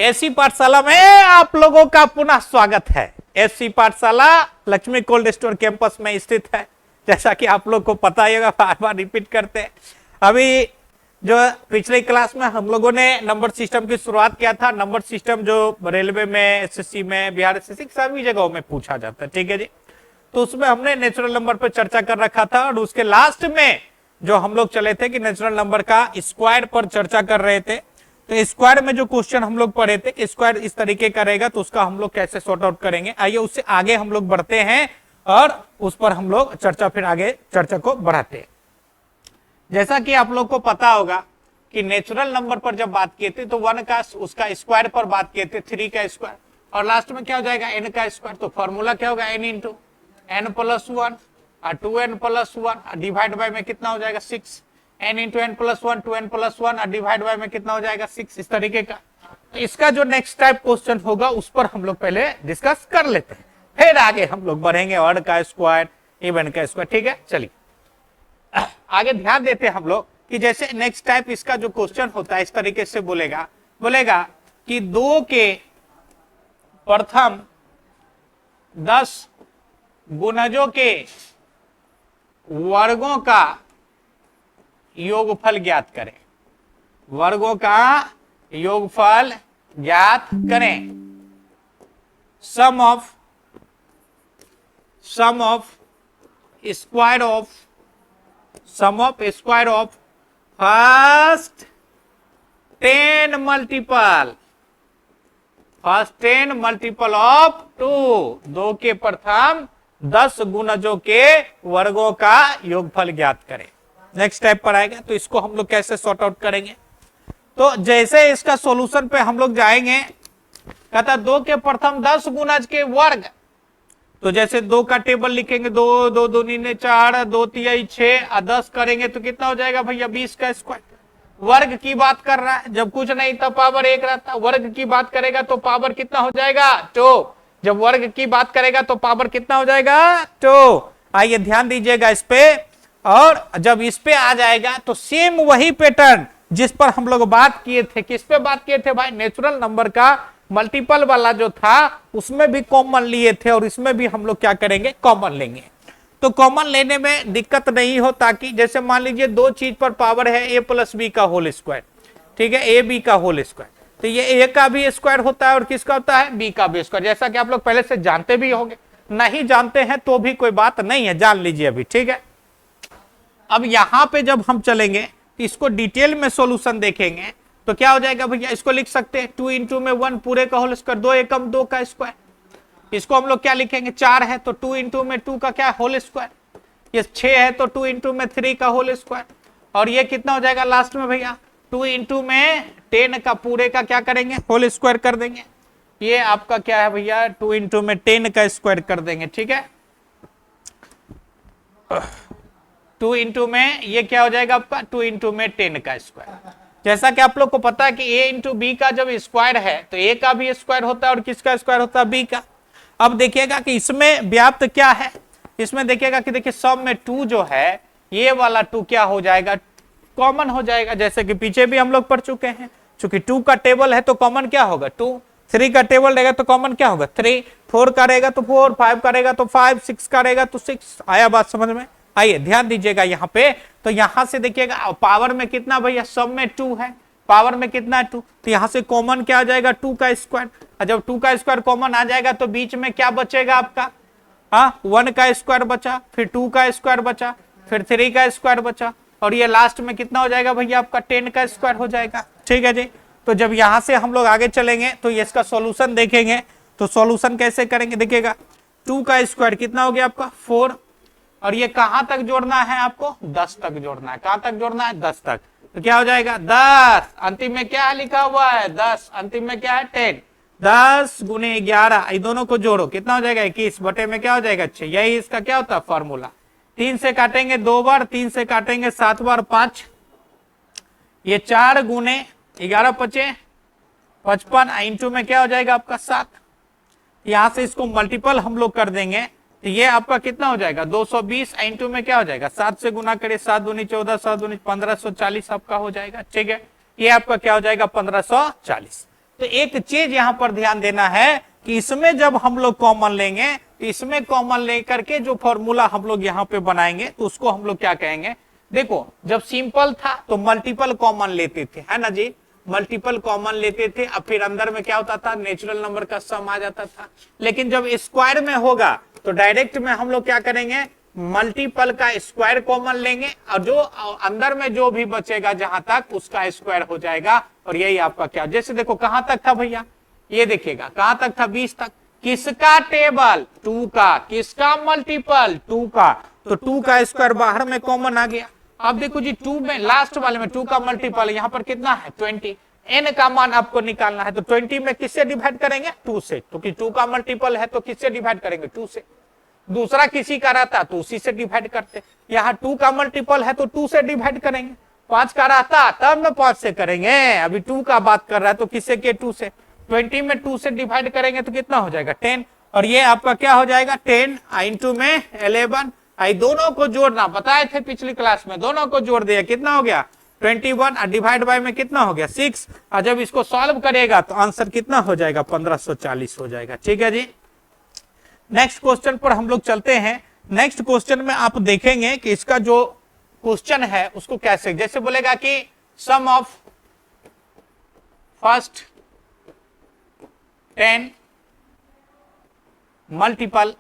SC पाठशाला में आप लोगों का पुनः स्वागत है। एससी पाठशाला लक्ष्मी कोल्ड स्टोर कैंपस में स्थित है। जैसा कि आप लोग को पता ही होगा, बार बार रिपीट करते हैं। अभी जो पिछले क्लास में हम लोगों ने नंबर सिस्टम की शुरुआत किया था। नंबर सिस्टम जो रेलवे में, एसएससी में, बिहार एसएससी सभी जगहों में पूछा जाता है, ठीक है जी। तो उसमें हमने नेचुरल नंबर पर चर्चा कर रखा था और उसके लास्ट में जो हम लोग चले थे कि नेचुरल नंबर का स्क्वायर पर चर्चा कर रहे थे। तो स्क्वायर में जो क्वेश्चन हम लोग पढ़े थे कि स्क्वायर इस तरीके का रहेगा तो उसका हम लोग कैसे सॉर्ट आउट करेंगे। आइए उससे आगे हम लोग बढ़ते हैं और उस पर हम लोग फिर आगे चर्चा को बढ़ाते हैं। जैसा कि आप लोग को पता होगा कि नेचुरल नंबर पर जब बात किए थे तो 1 का उसका स्क्वायर पर बात किए थे, 3 का स्क्वायर, और लास्ट में क्या हो जाएगा, n का स्क्वायर। तो फॉर्मूला क्या होगा, n इंटू n प्लस 1 और 2n प्लस 1 डिवाइड बाय में कितना हो जाएगा 6, n into n plus 1, 2n plus 1 और डिवाइड बाय में कितना हो जाएगा 6, इस तरीके का। तो इसका जो नेक्स्ट टाइप क्वेश्चन होगा उस पर हम लोग पहले डिस्कस कर लेते हैं, फिर आगे हम लोग बढ़ेंगे ऑड का स्क्वायर, इवन का स्क्वायर, ठीक है। चलिए आगे ध्यान देते हैं हम लोग कि जैसे नेक्स्ट टाइप इसका जो क्वेश्चन होता है इस तरीके से बोलेगा कि 2 के प्रथम 10 गुणजों के वर्गों का योगफल ज्ञात करें। वर्गों का योगफल ज्ञात करें। Sum of square of first 10 multiple of 2 के प्रथम 10 गुणजों के वर्गों का योगफल ज्ञात करें। नेक्स्ट स्टेप पर आएगा तो इसको हम लोग कैसे सॉर्ट आउट करेंगे। तो जैसे इसका सॉल्यूशन पे हम लोग जाएंगे, कहता 2 के प्रथम 10 गुणज के वर्ग। तो जैसे 2 का टेबल लिखेंगे, 2 2 दूनी 4, 2 तिहाई 6 और 10 करेंगे तो कितना हो जाएगा भैया 20 का स्क्वायर। वर्ग की बात कर रहा है, जब कुछ नहीं तब पावर 1 रहता। वर्ग की बात करेगा तो पावर कितना हो जाएगा 2। जब वर्ग की बात करेगा तो पावर कितना हो जाएगा 2। आइए ध्यान दीजिएगा इस पे। और जब इस पे आ जाएगा तो सेम वही पैटर्न जिस पर हम लोग बात किए थे। किस पे बात किए थे भाई, नेचुरल नंबर का मल्टीपल वाला जो था उसमें भी कॉमन लिए थे और इसमें भी हम लोग क्या करेंगे, कॉमन लेंगे। तो कॉमन लेने में दिक्कत नहीं हो, ताकि जैसे मान लीजिए 2 चीज पर पावर है a प्लस बी का होल स्क्वायर, ठीक है, ए बी का होल स्क्वायर। तो ये ए का भी स्क्वायर होता है और किसका होता है, बी का भी स्क्वायर। जैसा कि आप लोग पहले से जानते भी होंगे, नहीं जानते हैं तो भी कोई बात नहीं है, जान लीजिए अभी, ठीक है। अब यहां पे जब हम चलेंगे तो इसको डिटेल में सॉल्यूशन देखेंगे तो क्या हो जाएगा भैया, इसको लिख सकते हैं 2 इंटू में 1 पूरे का होल स्क्वायर, 2 एकम 2 का स्क्वायर। इसको हम लोग क्या लिखेंगे, 4 है तो 2 इंटू में 2 का क्या होल स्क्वायर। ये 6 है तो 2 इंटू में 3 का होल स्क्वायर। और ये कितना हो जाएगा लास्ट में भैया, 2 इंटू में 10 का पूरे का क्या करेंगे, होल स्क्वायर कर देंगे। ये आपका क्या है भैया, 2 इंटू में 10 का स्क्वायर कर देंगे, ठीक है। 2 इंटू में ये क्या हो जाएगा आपका, 2 इंटू में 10 का स्क्वायर। जैसा कि आप लोग को पता है कि a इंटू बी का जब स्क्वायर है तो a का भी स्क्वायर होता है और किसका स्क्वायर होता है, b का। अब देखिएगा कि इसमें व्याप्त क्या है, इसमें देखिएगा कि देखिए सब में 2 जो है, ये वाला 2 क्या हो जाएगा, कॉमन हो जाएगा। जैसे कि पीछे भी हम लोग पढ़ चुके हैं, चूंकि 2 का टेबल है तो कॉमन क्या होगा 2, 3 का टेबल रहेगा तो कॉमन क्या होगा 3, 4 का रहेगा तो 4, 5 का रहेगा तो 5, 6 का रहेगा तो 6। आया बात समझ में। आइए ध्यान दीजिएगा यहाँ पे। तो यहां से देखिएगा पावर में कितना भैया, सब में 2 है, पावर में कितना है 2, तो यहां से कॉमन क्या आ जाएगा 2 का स्क्वायर। और जब 2 का स्क्वायर कॉमन आ जाएगा तो बीच में क्या बचेगा आपका, 1 का स्क्वायर बचा, फिर 2 का स्क्वायर बचा, फिर 3 का स्क्वायर बचा, और ये लास्ट में कितना हो जाएगा भैया आपका 10 का स्क्वायर हो जाएगा, ठीक है जी। तो जब यहां से हम लोग आगे चलेंगे तो इसका सॉल्यूशन देखेंगे। तो सॉल्यूशन कैसे करेंगे, देखिएगा 2 का स्क्वायर कितना हो गया आपका 4, और ये कहां तक जोड़ना है आपको, 10 तक जोड़ना है। कहां तक जोड़ना है, 10 तक। तो क्या हो जाएगा 10, अंतिम में क्या लिखा हुआ है 10, अंतिम में क्या है 10। 10 गुने 11, ये दोनों को जोड़ो कितना हो जाएगा 21 बटे में क्या हो जाएगा 6। यही इसका क्या होता है फॉर्मूला। 3 से काटेंगे 2 बार, 3 से काटेंगे 7 बार 5, ये 4 गुने 11 पचे 55, इंटू में क्या हो जाएगा आपका 7। यहां से इसको मल्टीपल हम लोग कर देंगे तो ये आपका कितना हो जाएगा 220, इंटू में क्या हो जाएगा 7 से गुना करिए, 7 दूनी 14, 7 दूनी 1540 आपका हो जाएगा, ठीक है। ये आपका क्या हो जाएगा 1540। तो एक चीज यहां पर ध्यान देना है कि इसमें जब हम लोग कॉमन लेंगे तो इसमें कॉमन लेकर के जो फॉर्मूला हम लोग यहाँ पे बनाएंगे तो उसको हम लोग क्या कहेंगे, देखो जब सिंपल था तो मल्टीपल कॉमन लेते थे, है ना जी, मल्टीपल कॉमन लेते थे, अब फिर अंदर में क्या होता था, नेचुरल नंबर का सम आ जाता था। लेकिन जब स्क्वायर में होगा तो डायरेक्ट में हम लोग क्या करेंगे, मल्टीपल का स्क्वायर कॉमन लेंगे और जो अंदर में जो भी बचेगा जहां तक उसका स्क्वायर हो जाएगा। और यही आपका क्या, जैसे देखो कहां तक था भैया, ये देखिएगा कहां तक था, 20 तक। किसका टेबल, 2 का। किसका मल्टीपल, 2 का। तो 2 का स्क्वायर बाहर में कॉमन आ गया। अब देखो जी 2 में लास्ट वाले में 2 का मल्टीपल यहाँ पर कितना है, 20। n का मान आपको निकालना है तो 20 में किससे डिवाइड करेंगे, 2 से। तो कि 2 का मल्टीपल है तो किससे डिवाइड करेंगे, 2 से। दूसरा किसी का रहता तो उसी से डिवाइड करते। यहाँ 2 का मल्टीपल है तो 2 से डिवाइड करेंगे। 5 का रहता तब में 5 से करेंगे, अभी 2 का बात कर रहा है तो किससे के, 2 से। 20 में 2 से डिवाइड करेंगे तो कितना हो जाएगा, 10। और ये आपका क्या हो जाएगा, 10 इंटू में 11। आई दोनों को जोड़ना बताए थे पिछली क्लास में, दोनों को जोड़ दिया, कितना हो गया 21 और डिवाइड बाय में कितना हो गया 6। और जब इसको सॉल्व करेगा तो आंसर कितना हो जाएगा 1540 हो जाएगा। ठीक है जी, नेक्स्ट क्वेश्चन पर हम लोग चलते हैं। नेक्स्ट क्वेश्चन में आप देखेंगे कि इसका जो क्वेश्चन है उसको कैसे, जैसे बोलेगा कि sum of first 10 multiple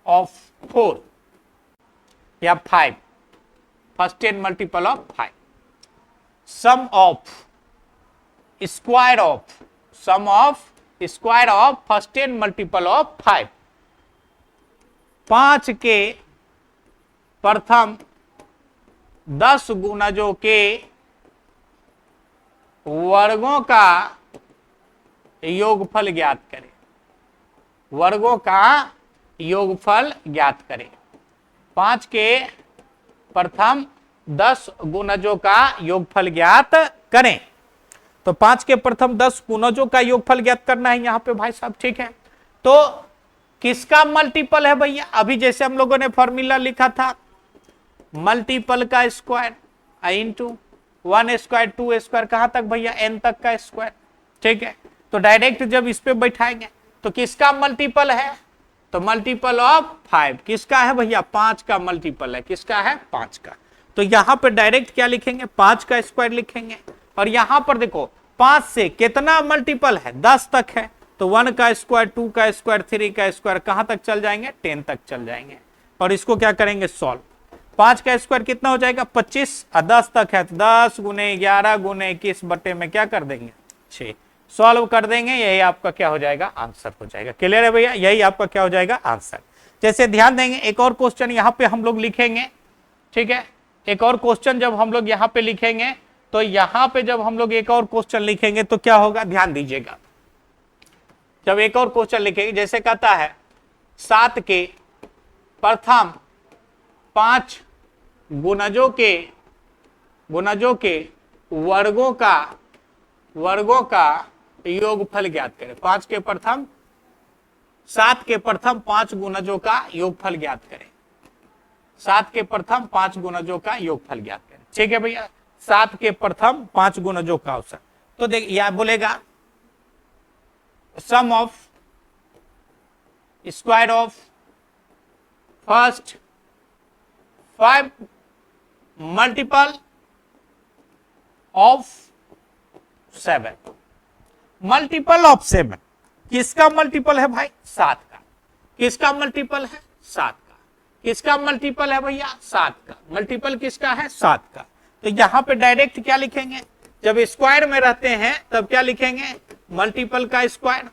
of 4 या 5, first 10 multiple of 5, sum of square of, sum of square of first 10 multiple of 5, 5 के प्रथम 10 गुणजों के वर्गों का योगफल ज्ञात करें। वर्गों का योगफल ज्ञात करें। 5 के प्रथम 10 गुणजों का योगफल ज्ञात करें। तो 5 के प्रथम 10 गुणजों का योगफल ज्ञात करना है यहाँ पे भाई साहब, ठीक है। तो किसका मल्टीपल है भैया, अभी जैसे हम लोगों ने फॉर्मूला लिखा था, मल्टीपल का स्क्वायर इंटू 1 स्क्वायर 2 स्क्वायर कहां तक भैया, n तक का स्क्वायर। ठीक है, तो डायरेक्ट जब इस पे बैठाएंगे तो किसका मल्टीपल है, तो मल्टीपल ऑफ 5 किसका है भैया, 5 का मल्टीपल है, किसका है 5 का। तो यहां पर डायरेक्ट क्या लिखेंगे, 5 का स्क्वायर लिखेंगे। और यहां पर देखो 5 से कितना मल्टीपल है, 10 तक है, तो 1 का स्क्वायर 2 का स्क्वायर 3 का स्क्वायर कहां तक चल जाएंगे, 10 तक चल जाएंगे। और इसको क्या करेंगे, सॉल्व। 5 का स्क्वायर कितना हो जाएगा 25 और 10 तक है तो 10 गुने 11 गुने 21 बटे में क्या कर देंगे 6, सॉल्व कर देंगे, यही आपका क्या हो जाएगा, आंसर हो जाएगा। क्लियर है भैया, यही आपका क्या हो जाएगा, आंसर। जैसे ध्यान देंगे एक और क्वेश्चन यहां पे हम लोग लिखेंगे, ठीक है। एक और क्वेश्चन जब हम लोग यहाँ पे लिखेंगे तो यहां पे जब हम लोग एक और क्वेश्चन लिखेंगे तो क्या होगा, ध्यान दीजिएगा। जब एक और क्वेश्चन लिखेंगे जैसे कहता है 7 के प्रथम 5 गुणजों के वर्गों का योगफल ज्ञात करें। 7 के प्रथम 5 गुणजों का योगफल ज्ञात करें। 7 के प्रथम 5 गुणजों का योगफल ज्ञात करें। ठीक है भैया, 7 के प्रथम 5 गुणजों का अवसर। तो देख यह बोलेगा sum of square of first 5 multiple of 7, multiple of 7 किसका मल्टीपल है भाई, 7 का। किसका मल्टीपल है, 7 का। किसका मल्टीपल है भैया, 7 का। मल्टीपल किसका है, 7 का। तो यहां पे डायरेक्ट क्या लिखेंगे, जब स्क्वायर में रहते हैं तब क्या लिखेंगे, मल्टीपल का स्क्वायर।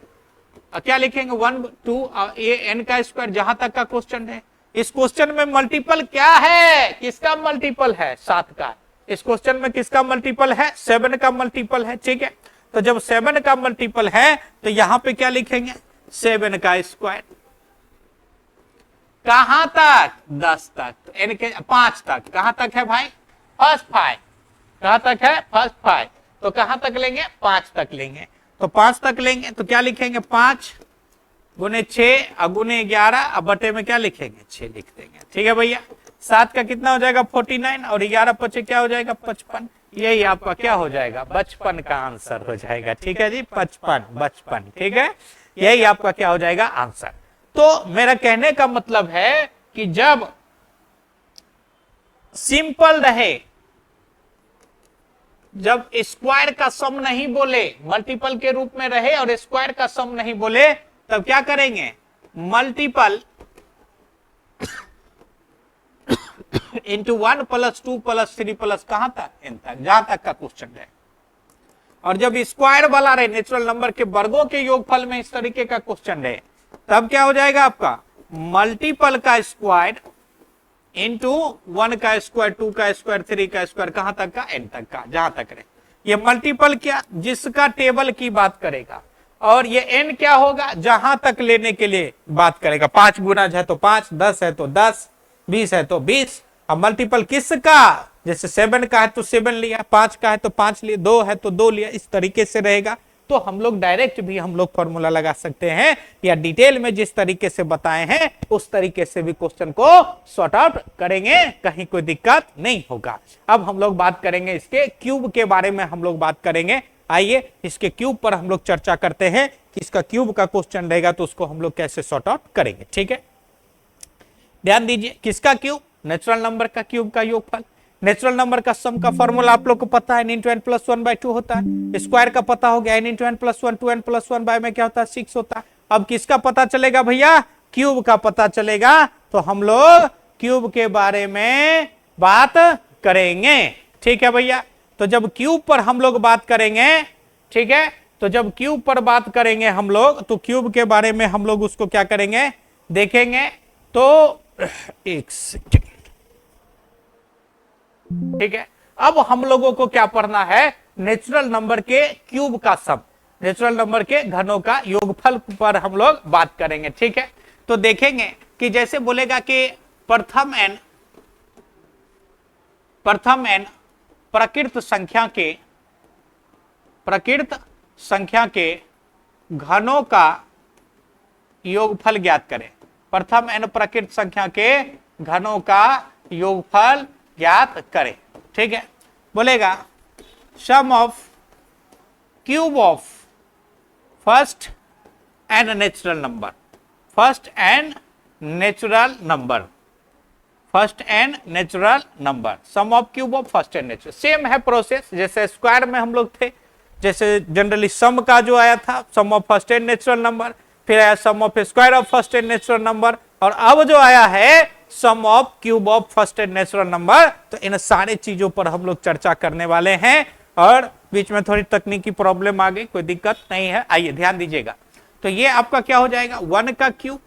क्या लिखेंगे 1 2 ये n का स्क्वायर, जहां तक का क्वेश्चन है। इस क्वेश्चन में मल्टीपल क्या है, किसका मल्टीपल है, 7 का। इस क्वेश्चन में किसका मल्टीपल है, 7 का मल्टीपल है। ठीक है, तो जब 7 का मल्टीपल है तो यहां पे क्या लिखेंगे, 7 का स्क्वायर। कहां तक, 10 तक, तो n के 5 तक। कहां तक है भाई, फर्स्ट 5। कहां तक है, फर्स्ट 5। तो कहां तक लेंगे, 5 तक लेंगे। तो 5 तक लेंगे तो क्या लिखेंगे, 5 गुने 6 गुने 11 अब बटे में क्या लिखेंगे, 6 लिख देंगे। ठीक है भैया, 7 का कितना हो जाएगा 49 और 11 पचे क्या हो जाएगा 55। यही आपका क्या हो जाएगा, बचपन का आंसर हो जाएगा। ठीक है जी, बचपन बचपन, ठीक है, यही आपका क्या हो जाएगा आंसर। तो मेरा कहने का मतलब है कि जब सिंपल रहे, जब स्क्वायर का सम नहीं बोले, मल्टीपल के रूप में रहे और स्क्वायर का सम नहीं बोले, तब क्या करेंगे, मल्टीपल इंटू 1 + 2 + 3 प्लस कहां तक, n तक, जहां तक का क्वेश्चन है। और जब स्क्वायर वाला रहे, नेचुरल नंबर के वर्गों के योगफल में इस तरीके का क्वेश्चन रहे, तब क्या हो जाएगा आपका, मल्टीपल का स्क्वायर इंटू 1 का स्क्वायर, 2 का स्क्वायर, 3 का स्क्वायर, कहां तक का, n तक का, जहां तक रहे। ये मल्टीपल क्या, जिसका टेबल की बात करेगा, और ये n क्या होगा, जहां तक लेने के लिए बात करेगा। 5 गुना है तो 5, 10 है तो 10, 20 है तो 20। अब मल्टीपल किसका, जैसे 7 का है तो 7 लिया, 5 का है तो 5 लिया, 2 है तो 2 लिया, इस तरीके से रहेगा। तो हम लोग डायरेक्ट भी हम लोग फॉर्मूला लगा सकते हैं, या डिटेल में जिस तरीके से बताए हैं उस तरीके से भी क्वेश्चन को सॉर्ट आउट करेंगे, कहीं कोई दिक्कत नहीं होगा। अब हम लोग बात करेंगे इसके क्यूब के बारे में, हम लोग बात करेंगे। आइए इसके क्यूब पर हम लोग चर्चा करते हैं कि इसका क्यूब का क्वेश्चन रहेगा तो उसको हम लोग कैसे सॉर्ट आउट करेंगे। ठीक है, ध्यान दीजिए, किसका क्यूब, नेचुरल नंबर का क्यूब का योगफल। नेचुरल नंबर का सम का फॉर्मूला आप लोग को पता है, n × n + 1/2 होता है। स्क्वायर का पता हो गया, n × n + 1, 2n + 1 में क्या होता है, 6 होता है। अब किसका पता चलेगा भैया, क्यूब का पता चलेगा। तो हम लोग क्यूब के बारे में बात करेंगे। ठीक है भैया, तो जब क्यूब पर हम लोग बात करेंगे, ठीक है, तो जब क्यूब पर बात करेंगे हम लोग, तो क्यूब के बारे में हम लोग उसको क्या करेंगे, देखेंगे। तो एक सेकंड, ठीक है, अब हम लोगों को क्या पढ़ना है, नेचुरल नंबर के क्यूब का सम, नेचुरल नंबर के घनों का योगफल पर हम लोग बात करेंगे। ठीक है, तो देखेंगे कि जैसे बोलेगा कि प्रथम n प्रकृत संख्या के घनों का योगफल ज्ञात करें। प्रथम n प्रकृत संख्या के घनों का योगफल ज्ञात करें। ठीक है, बोलेगा sum of cube of first and natural number, first and natural number, first and natural number, sum of cube of first and natural. Same है प्रोसेस, जैसे स्क्वायर में हम लोग थे, जैसे जनरली सम का जो आया था, sum of first and natural number, फिर आया sum of square of first and natural number, और अब जो आया है sum of cube of first and natural number. तो इन सारे चीजों पर हम लोग चर्चा करने वाले हैं, और बीच में थोड़ी तकनीकी प्रॉब्लम आ गई, कोई दिक्कत नहीं है। आइए ध्यान दीजिएगा, तो ये आपका क्या हो जाएगा, 1 का क्यूब,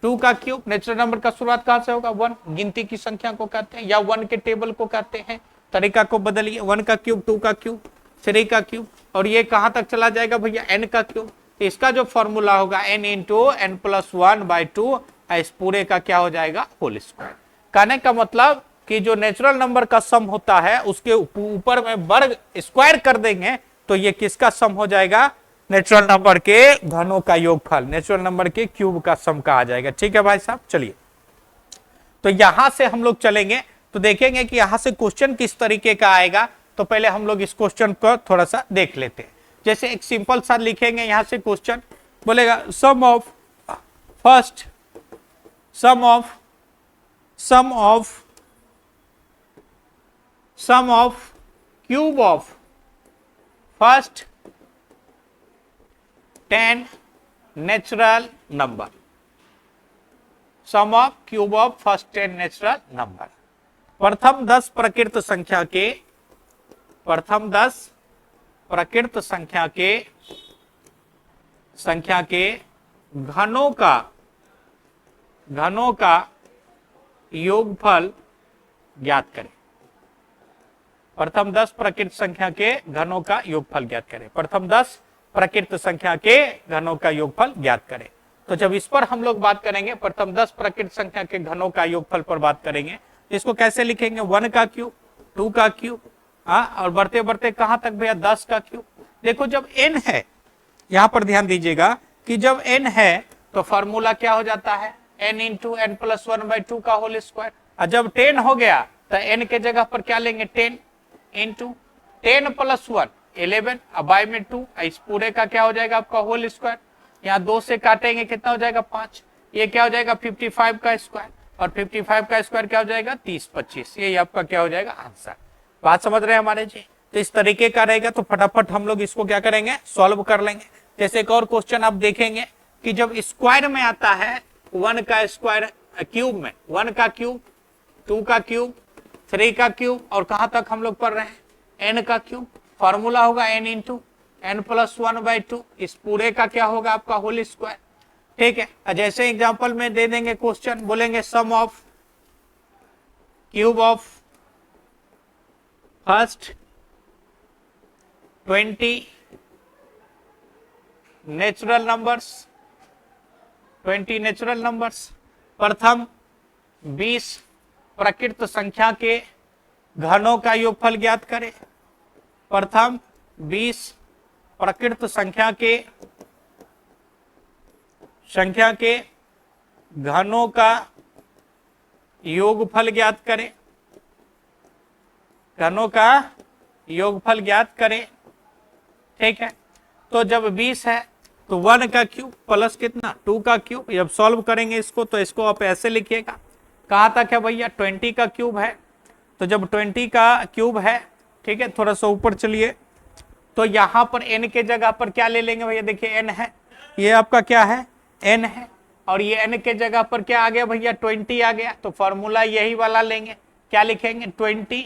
2 का क्यूब। नेचुरल नंबर का शुरुआत कहां से होगा, 1, गिनती की संख्या को कहते हैं, या 1 के टेबल को कहते हैं। तरीका को बदलिए, 1 का क्यूब, 2 का क्यूब, 3 का क्यूब, और ये कहां तक चला जाएगा भैया, n का क्यूब। इसका जो फॉर्मूला होगा n × n + 1/2, इस पूरे का क्या हो जाएगा, होल स्क्वायर। कहने का मतलब कि जो नेचुरल नंबर का सम होता है उसके ऊपर में वर्ग स्क्वायर कर देंगे, तो ये किसका सम हो जाएगा, नेचुरल नंबर के घनों का योगफल, नेचुरल नंबर के क्यूब का सम कहा जाएगा। ठीक है भाई साहब, चलिए तो यहां से हम लोग चलेंगे, तो देखेंगे कि यहां से क्वेश्चन किस तरीके का आएगा। तो पहले हम लोग इस क्वेश्चन को थोड़ा सा देख लेते हैं। जैसे एक सिंपल सा लिखेंगे, यहां से क्वेश्चन बोलेगा sum of first, sum of cube of first 10 natural number, sum of cube of first 10 natural number. प्रथम 10 प्रकृत संख्या के, प्रथम 10 प्रकृत संख्या के घनों का योगफल ज्ञात करें। प्रथम 10 प्रकृत संख्या के घनों का योगफल ज्ञात करें। प्रथम 10 प्रकृत संख्या के घनों का योगफल ज्ञात करें। तो जब इस पर हम लोग बात करेंगे, प्रथम 10 प्रकृत संख्या के घनों का योगफल पर बात करेंगे, इसको कैसे लिखेंगे, 1 का क्यूब, 2 का क्यूब, और बढ़ते बढ़ते कहां तक भैया, 10 का क्यूब। देखो जब n है, यहां पर ध्यान दीजिएगा कि जब n है तो फॉर्मूला क्या हो जाता है, n × n + 1/2 का होल स्क्वायर। और जब 10 हो गया तो n के जगह पर क्या लेंगे, 10, इंटू 10 + 1 11 अब बाय में 2, इस पूरे का क्या हो जाएगा आपका होल स्क्वायर, यहाँ 2 से काटेंगे कितना हो जाएगा 5, ये क्या हो जाएगा 55 का स्क्वायर, और 55 का स्क्वायर क्या हो जाएगा 30 25, ये आपका क्या हो जाएगा आंसर। बात समझ रहे हैं हमारे जी। तो इस तरीके का रहेगा, तो फटाफट हम लोग इसको क्या करेंगे सॉल्व कर लेंगे। जैसे एक और क्वेश्चन आप देखेंगे कि जब स्क्वायर में आता है 1 का स्क्वायर, क्यूब में 1 का क्यूब, 2 का क्यूब, 3 का क्यूब, और कहां तक हम लोग पढ़ रहे हैं n का क्यूब, फॉर्मूला होगा n इंटू n + 1/2, इस पूरे का क्या होगा आपका होल स्क्वायर। ठीक है, जैसे एग्जांपल में दे देंगे क्वेश्चन, बोलेंगे sum of cube of first 20 natural numbers, 20 natural numbers, प्रथम 20 प्रकृत संख्या के घनों का योगफल ज्ञात करें। प्रथम 20 प्रकृत संख्या के घनों का योगफल ज्ञात करें, घनों का योगफल ज्ञात करें। ठीक है, तो जब 20 है तो 1 का क्यूब प्लस कितना 2 का क्यूब, जब सॉल्व करेंगे इसको तो इसको आप ऐसे लिखिएगा, कहां तक है भैया 20 का क्यूब है, तो जब 20 का क्यूब है, ठीक है, थोड़ा सा ऊपर चलिए, तो यहां पर n के जगह पर क्या ले लेंगे भैया, देखिए n है, ये आपका क्या है n है, और ये n के जगह पर क्या आ गया भैया 20 आ गया, तो फॉर्मूला यही वाला लेंगे, क्या लिखेंगे 20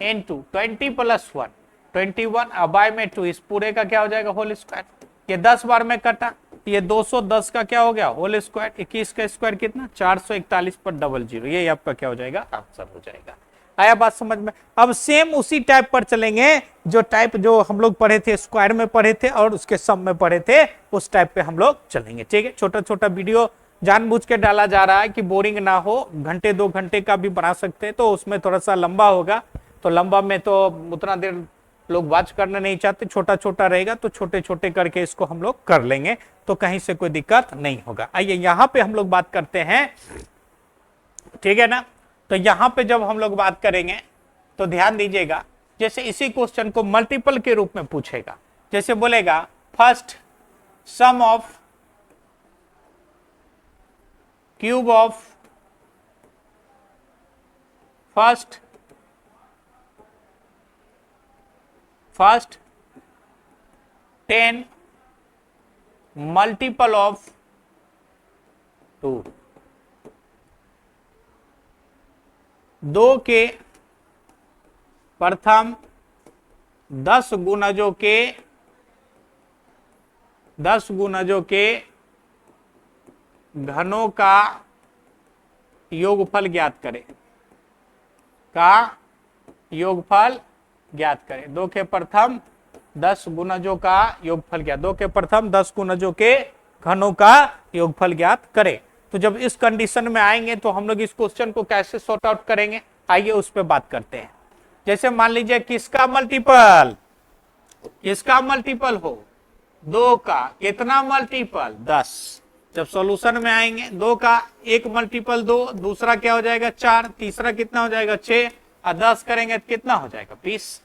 इंटू 20 + 1 21 अब बाय में 2, इस पूरे का क्या हो जाएगा होल स्क्वायर, ये 10 बार में कटा, ये 210 का क्या हो गया होल स्क्वायर, 21 का स्क्वायर कितना 441 पर 00, ये आपका क्या हो जाएगा आंसर हो जाएगा। आया बात समझ में। अब सेम उसी टाइप पर चलेंगे जो टाइप जो हम लोग पढ़े थे, स्क्वायर में पढ़े थे और उसके सम में पढ़े थे, उस टाइप पे हम लोग चलेंगे। ठीक है, छोटा छोटा वीडियो जानबूझ के डाला जा रहा है कि बोरिंग ना हो, घंटे 2 घंटे का भी बना सकते हैं, तो उसमें थोड़ा सा लंबा होगा, तो लंबा में तो उतना देर लोग वॉच करना नहीं चाहते, छोटा छोटा रहेगा तो छोटे छोटे करके इसको हम लोग कर लेंगे, तो कहीं से कोई दिक्कत नहीं होगा। आइए यहां पे हम लोग बात करते हैं, ठीक है ना। तो यहां पे जब हम लोग बात करेंगे तो ध्यान दीजिएगा, जैसे इसी क्वेश्चन को मल्टीपल के रूप में पूछेगा, जैसे बोलेगा first sum of cube of first 10 multiple of 2, 2 के प्रथम 10 गुणजों के घनों का योगफल ज्ञात करें, ज्ञात करें। 2 के प्रथम 10 गुणजों का योगफल ज्ञात, 2 के प्रथम 10 गुणजों के घनों का योगफल ज्ञात करें। तो जब इस कंडीशन में आएंगे तो हम लोग इस क्वेश्चन को कैसे सॉर्ट आउट करेंगे, आइए उस पर बात करते हैं। जैसे मान लीजिए किसका मल्टीपल हो 2 का, कितना मल्टीपल 10, जब सॉल्यूशन में आएंगे 2 का एक मल्टीपल 2, दूसरा क्या हो जाएगा 4, तीसरा कितना हो जाएगा 6, और 10 करेंगे तो कितना हो जाएगा 20।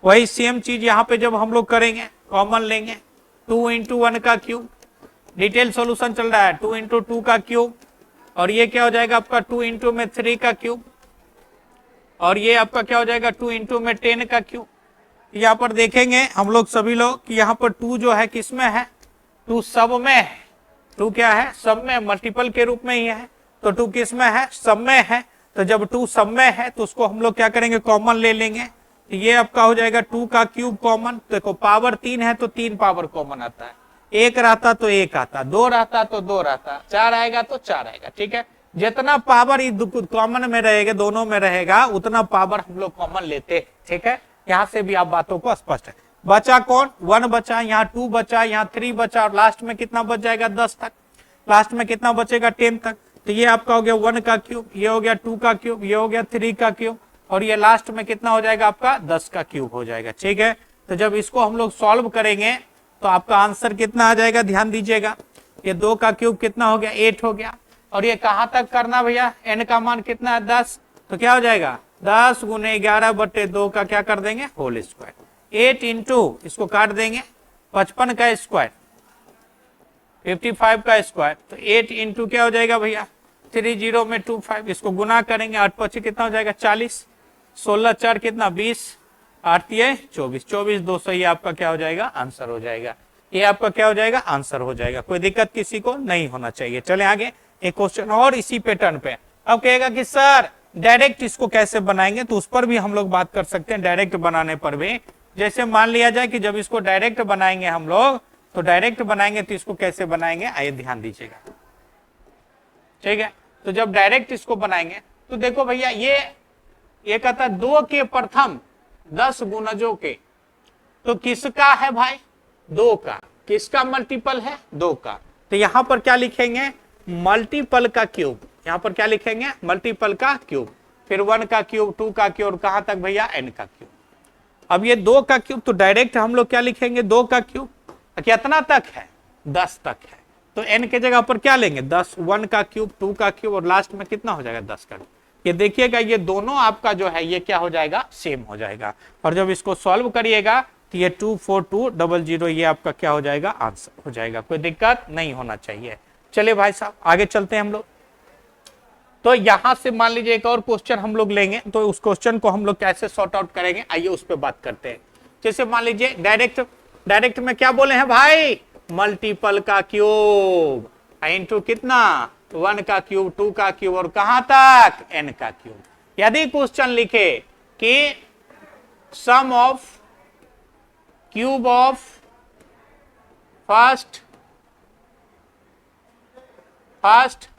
वही सेम चीज यहाँ पे जब हम लोग करेंगे, कॉमन लेंगे 2 इंटू 1 का क्यूब, डिटेल सॉल्यूशन चल रहा है 2 इंटू 2 का क्यूब, और ये क्या हो जाएगा आपका 2 इंटू में 3 का क्यूब, और ये आपका क्या हो जाएगा 2 इंटू में 10 का क्यूब। यहाँ पर देखेंगे हम लोग सभी लोग कि यहाँ पर 2 जो है किस में है, 2 सब में है, 2 क्या है सब में, मल्टीपल के रूप में ही है, तो 2 किस में है सब में है। तो जब 2 सब में है तो उसको हम लोग क्या करेंगे कॉमन ले लेंगे, तो ये आपका हो जाएगा 2 का क्यूब कॉमन, देखो पावर 3 है तो 3 पावर कॉमन आता है, 1 रहता तो 1 आता, 2 रहता तो 2 रहता, 4 आएगा तो 4 आएगा। ठीक है, जितना पावर कॉमन में रहेगा, दोनों में रहेगा, उतना पावर हम लोग कॉमन लेते। ठीक है, यहाँ से भी आप बातों को स्पष्ट है। बचा कौन 1 बचा, यहाँ 2 बचा, यहाँ 3 बचा, और लास्ट में कितना बच जाएगा 10 तक, लास्ट में कितना बचेगा 10 तक। तो ये आपका हो गया 1 का क्यूब, ये हो गया 2 का क्यूब, ये हो गया 3 का क्यूब, और ये लास्ट में कितना हो जाएगा आपका 10 का क्यूब हो जाएगा। ठीक है, तो जब इसको हम लोग सॉल्व करेंगे तो आपका आंसर कितना आ जाएगा, ध्यान दीजिएगा, ये 2 का क्यूब कितना हो गया 8 हो गया, और ये कहां तक करना भैया, n का मान कितना है 10, तो क्या हो जाएगा 10 गुने 11/2 का क्या कर देंगे होल स्क्वायर। 8 इंटू इसको काट देंगे 55 का स्क्वायर 55 का स्क्वायर, तो 8 इंटू क्या हो जाएगा भैया 30 में 25, इसको गुना करेंगे 8 25 कितना हो जाएगा 40, 16 4 कितना 20, 8 24, 24 200, ये आपका क्या हो जाएगा आंसर हो जाएगा। ये आपका क्या हो जाएगा आंसर हो जाएगा। कोई दिक्कत किसी को नहीं होना चाहिए। चले आगे एक क्वेश्चन और इसी पैटर्न पे। अब कहेगा कि सर डायरेक्ट इसको कैसे बनाएंगे, तो उस पर भी हम लोग बात कर सकते हैं। डायरेक्ट बनाने पर भी जैसे मान लिया जाए कि जब इसको डायरेक्ट बनाएंगे हम लोग, तो डायरेक्ट बनाएंगे तो इसको कैसे बनाएंगे आइए ध्यान दीजिएगा, ठीक है। तो जब डायरेक्ट इसको बनाएंगे तो देखो भैया ये कहता 2 के प्रथम 10 गुणजों के, तो किसका है भाई 2 का, किसका मल्टीपल है 2 का, तो यहां पर क्या लिखेंगे मल्टीपल का क्यूब, यहां पर क्या लिखेंगे मल्टीपल का क्यूब, फिर 1 का क्यूब 2 का क्यूब और कहां तक भैया n का क्यूब। अब ये 2 का क्यूब तो डायरेक्ट हम लोग क्या लिखेंगे 2 का क्यूब कितना तक है 10 तक है, तो n के जगह पर क्या लेंगे 10, 1 का क्यूब 2 का क्यूब और लास्ट में कितना हो जाएगा 10 का। ये देखिएगा ये दोनों आपका जो है ये क्या हो जाएगा सेम हो जाएगा, और जब इसको सॉल्व करिएगा तो ये 24200 ये आपका क्या हो जाएगा आंसर हो जाएगा। कोई दिक्कत नहीं होना चाहिए। चलिए भाई साहब आगे चलते हैं हम लोग। तो यहां से मान लीजिए एक और क्वेश्चन हम लोग लेंगे, तो उस क्वेश्चन को हम लोग कैसे सॉर्ट आउट करेंगे आइए उस पर बात करते हैं। जैसे मान लीजिए डायरेक्ट में क्या बोले हैं भाई मल्टीपल का क्यूब इंटू कितना 1 का क्यूब 2 का क्यूब और कहां तक n का क्यूब। यदि क्वेश्चन लिखे कि sum of cube of first 10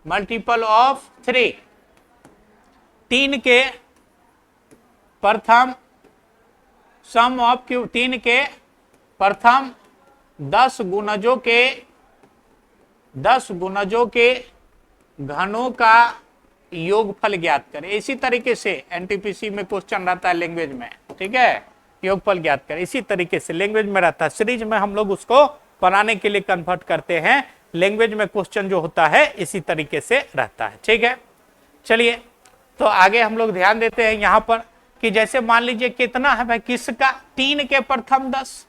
multiple of 3 के प्रथम सम ऑफ क्यूब 3 के प्रथम 10 गुणजों के घनों का योगफल ज्ञात करें। इसी तरीके से एनटीपीसी में क्वेश्चन रहता है लैंग्वेज में, ठीक है, योगफल ज्ञात करें। इसी तरीके से लैंग्वेज में रहता है, सीरीज में हम लोग उसको बनाने के लिए कन्वर्ट करते हैं। लैंग्वेज में क्वेश्चन जो होता है इसी तरीके से रहता है, ठीक है। चलिए तो आगे हम लोग ध्यान देते हैं यहां पर कि जैसे मान लीजिए कितना है भाई किसका 3 के प्रथम 10,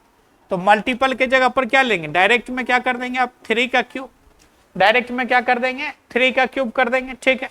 तो मल्टीपल के जगह पर क्या लेंगे डायरेक्ट में क्या कर देंगे आप 3 का क्यूब, डायरेक्ट में क्या कर देंगे 3 का क्यूब कर देंगे, ठीक है।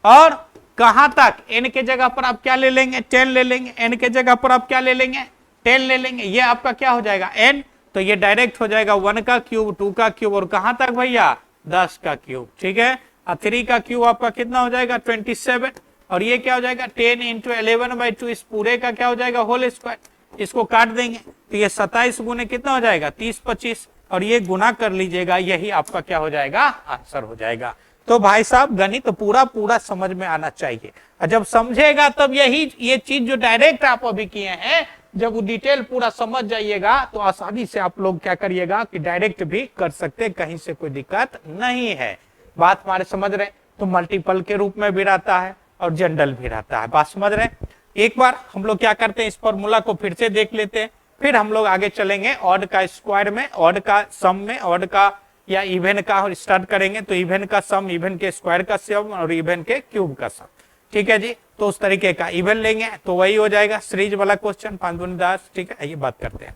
और कहां तक n के जगह पर आप क्या ले लेंगे 10 ले लेंगे, n के जगह पर आप क्या ले लेंगे 10 ले लेंगे, ये आपका क्या हो जाएगा n, तो ये डायरेक्ट हो जाएगा 1 का क्यूब 2 का क्यूब और कहां तक भैया 10 का क्यूब, ठीक है। और 3 का क्यूब आपका कितना हो जाएगा 27 और ये क्या हो जाएगा 10 इंटू 11/2, इस पूरे का क्या हो जाएगा होल स्क्वायर, इसको काट देंगे तो ये 27 गुने कितना हो जाएगा 30 25 और ये गुना कर लीजिएगा, यही आपका क्या हो जाएगा आंसर हो जाएगा। तो भाई साहब गणित पूरा समझ में आना चाहिए, और जब समझेगा तब यही ये चीज जो डायरेक्ट आप अभी किए हैं जब वो डिटेल पूरा समझ जाइएगा तो आसानी से आप लोग क्या करिएगा कि डायरेक्ट भी कर सकते, कहीं से कोई दिक्कत नहीं है। बात हमारे समझ रहे, तो मल्टीपल के रूप में भी रहता है और जनरल भी रहता है, बात समझ रहे। एक बार हम लोग क्या करते हैं इस फॉर्मूला को फिर से देख लेते हैं, फिर हम लोग आगे चलेंगे ऑड का स्क्वायर में, ऑड का सम में, ऑड का या इवन का स्टार्ट करेंगे तो इवन का सम, इवन के स्क्वायर का सम और इवन के क्यूब का सम, ठीक है जी। तो उस तरीके का इवन लेंगे तो वही हो जाएगा सीरीज वाला क्वेश्चन 5 दूनी 10, ठीक है। ये बात करते हैं,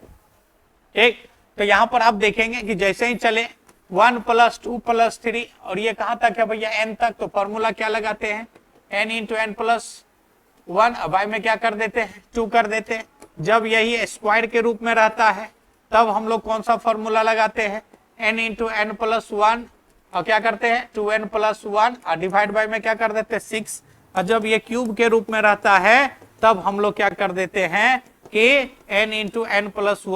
ठीक। तो यहां पर आप देखेंगे कि जैसे ही चले 1 + 2 + 3 और ये कहां तक है भैया n तक, तो फॉर्मूला क्या लगाते हैं n × n + 1, अब आई में क्या कर देते हैं 2 कर देते हैं। जब यही स्क्वायर के रूप में रहता है तब हम लोग कौन सा फॉर्मूला लगाते हैं n × n + 1 और क्या करते हैं 2n + 1 और डिवाइड बाय में क्या कर देते हैं 6, और जब ये क्यूब के रूप में रहता है तब हम लोग क्या कर देते हैं कि n × n +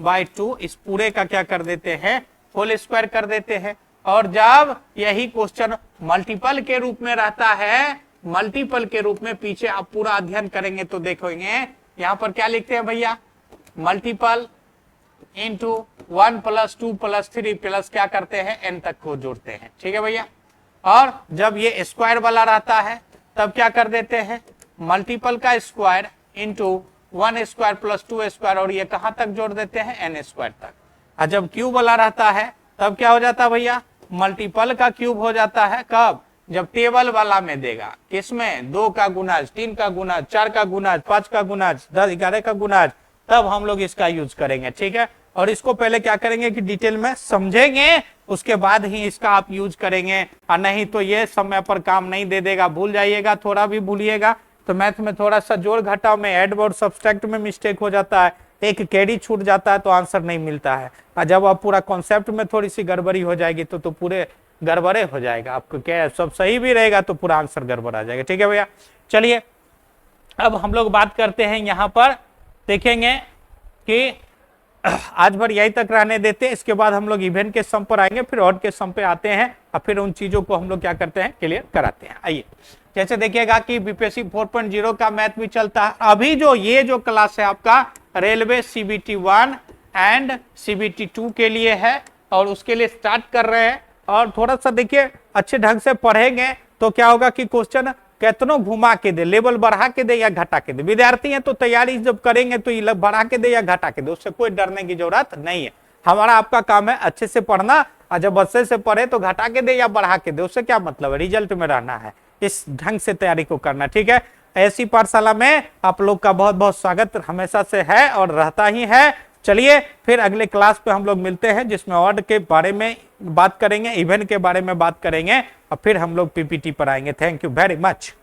1/2 इस पूरे का क्या कर देते हैं होल स्क्वायर कर देते हैं। और जब यही क्वेश्चन मल्टीपल के रूप में रहता है, मल्टीपल के रूप में पीछे आप पूरा अध्ययन करेंगे तो देखोगे यहां पर क्या लिखते हैं भैया मल्टीपल इंटू 1 + 2 + 3 प्लस क्या करते हैं n तक को जोड़ते हैं, ठीक है भैया। और जब ये स्क्वायर वाला रहता है तब क्या कर देते हैं मल्टीपल का स्क्वायर इंटू 1 स्क्वायर + 2 स्क्वायर और ये कहां तक जोड़ देते हैं n स्क्वायर तक। और जब क्यूब वाला रहता है तब क्या हो जाता है भैया मल्टीपल का क्यूब हो जाता है कब, जब टेबल वाला में देगा, किसमें 2 का गुणाज, 3 का गुणाज, 4 का गुणाज, 5 का गुणाज, 10 11 का गुणाज, तब हम लोग इसका यूज करेंगे। ठीक है, और इसको पहले क्या करेंगे कि डिटेल में समझेंगे, उसके बाद ही इसका आप यूज करेंगे, और नहीं तो ये समय पर काम नहीं दे देगा, भूल जाइएगा, थोड़ा भी भूलिएगा तो मैथ में थोड़ा सा जोड़ घटाव में, ऐड और सब्सट्रैक्ट में मिस्टेक हो जाता है, एक कैरी छूट जाता है तो आंसर नहीं मिलता है, और जब आप पूरा कॉन्सेप्ट में थोड़ी सी गड़बड़ी हो जाएगी तो पूरे गड़बड़े हो जाएगा, आपको क्या सब सही भी रहेगा तो पूरा आंसर गड़बड़ आ जाएगा। ठीक है भैया, चलिए अब हम लोग बात करते हैं, यहाँ पर देखेंगे कि आज भर यही तक रहने देते हैं, इसके बाद हम लोग इवेंट के सम पर आएंगे, फिर ऑड के सम पे आते हैं, और फिर उन चीजों को हम लोग क्या करते हैं, क्लियर कराते हैं। आइए, जैसे देखिएगा कि बीपीएससी 4.0 का मैथ भी चलता है। अभी जो ये जो क्लास है आपका रेलवे CBT 1 एंड CBT 2 के लिए है, और उसके लिए स्टार्ट कर रहे हैं, और थोड़ा सा देखिए अच्छे ढंग से पढ़ेंगे तो क्या होगा कि क्वेश्चन कितनों घुमा के दे, लेवल बढ़ा के दे या घटा के दे, विद्यार्थी हैं तो तैयारी जब करेंगे तो ये बढ़ा के दे या घटा के दे, उससे कोई डरने की जरूरत नहीं है। हमारा आपका काम है अच्छे से पढ़ना, और जब अच्छे से पढ़े तो घटा के दे या बढ़ा के दे, उससे क्या मतलब है, रिजल्ट में रहना है, इस ढंग से तैयारी को करना। ठीक है, ऐसी पाठशाला में आप लोग का बहुत बहुत स्वागत हमेशा से है और रहता ही है। चलिए फिर अगले क्लास पे हम लोग मिलते हैं, जिसमें ऑड के बारे में बात करेंगे, इवेंट के बारे में बात करेंगे, और फिर हम लोग PPT पर आएंगे। Thank you very much.